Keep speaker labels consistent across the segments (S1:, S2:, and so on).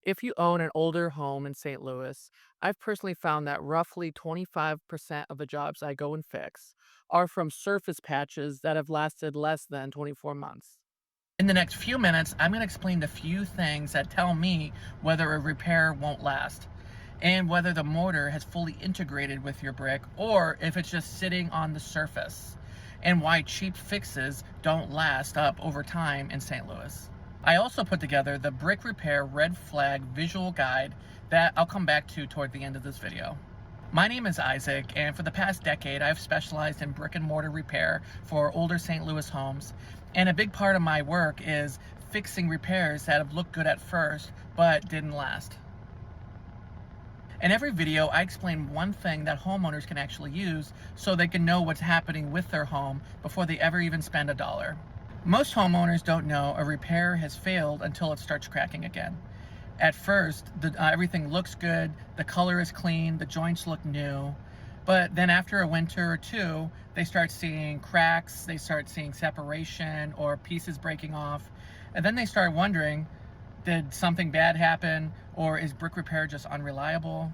S1: If you own an older home in St. Louis, I've personally found that roughly 25% of the jobs I go and fix are from surface patches that have lasted less than 24 months. In the next few minutes, I'm going to explain the few things that tell me whether a repair won't last and whether the mortar has fully integrated with your brick or if it's just sitting on the surface, and why cheap fixes don't last up over time in St. Louis. I also put together the brick repair red flag visual guide that I'll come back to toward the end of this video. My name is Isaac, and for the past decade, I've specialized in brick and mortar repair for older St. Louis homes. And a big part of my work is fixing repairs that have looked good at first, but didn't last. In every video, I explain one thing that homeowners can actually use so they can know what's happening with their home before they ever even spend a dollar. Most homeowners don't know a repair has failed until it starts cracking again. At first, everything looks good, the color is clean, the joints look new, but then after a winter or two, they start seeing cracks, they start seeing separation or pieces breaking off, and then they start wondering, did something bad happen, or is brick repair just unreliable?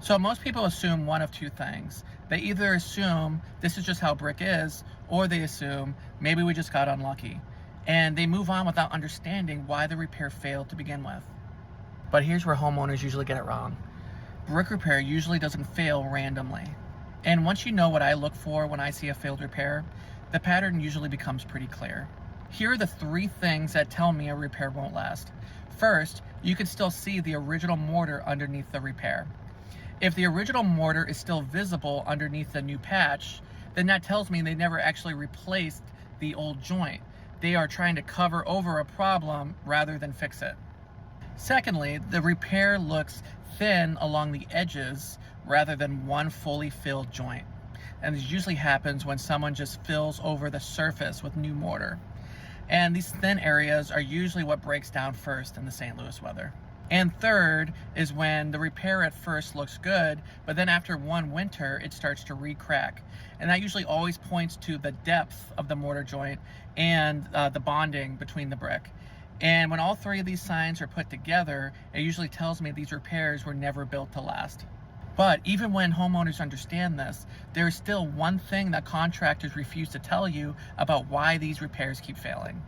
S1: So most people assume one of two things. They either assume this is just how brick is, or they assume maybe we just got unlucky, and they move on without understanding why the repair failed to begin with. But here's where homeowners usually get it wrong. Brick repair usually doesn't fail randomly. And once you know what I look for when I see a failed repair, the pattern usually becomes pretty clear. Here are the three things that tell me a repair won't last. First, you can still see the original mortar underneath the repair. If the original mortar is still visible underneath the new patch, then that tells me they never actually replaced the old joint. They are trying to cover over a problem rather than fix it. Secondly, the repair looks thin along the edges rather than one fully filled joint. And this usually happens when someone just fills over the surface with new mortar. And these thin areas are usually what breaks down first in the St. Louis weather. And third is when the repair at first looks good, but then after one winter, it starts to re-crack. And that usually always points to the depth of the mortar joint and the bonding between the brick. And when all three of these signs are put together, it usually tells me these repairs were never built to last. But even when homeowners understand this, there is still one thing that contractors refuse to tell you about why these repairs keep failing.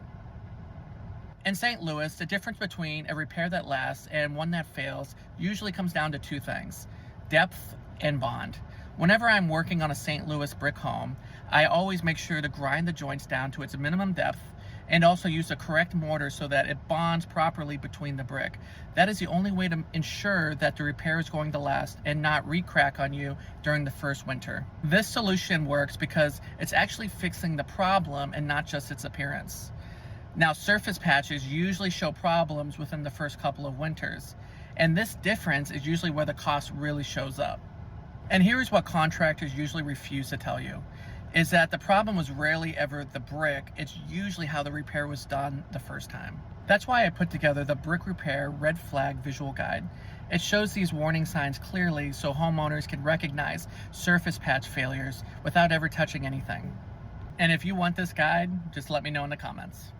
S1: In St. Louis, the difference between a repair that lasts and one that fails usually comes down to two things: depth and bond. Whenever I'm working on a St. Louis brick home, I always make sure to grind the joints down to its minimum depth and also use the correct mortar so that it bonds properly between the brick. That is the only way to ensure that the repair is going to last and not re-crack on you during the first winter. This solution works because it's actually fixing the problem and not just its appearance. Now, surface patches usually show problems within the first couple of winters, and this difference is usually where the cost really shows up. And here's what contractors usually refuse to tell you, is that the problem was rarely ever the brick, it's usually how the repair was done the first time. That's why I put together the Brick Repair Red Flag Visual Guide. It shows these warning signs clearly so homeowners can recognize surface patch failures without ever touching anything. And if you want this guide, just let me know in the comments.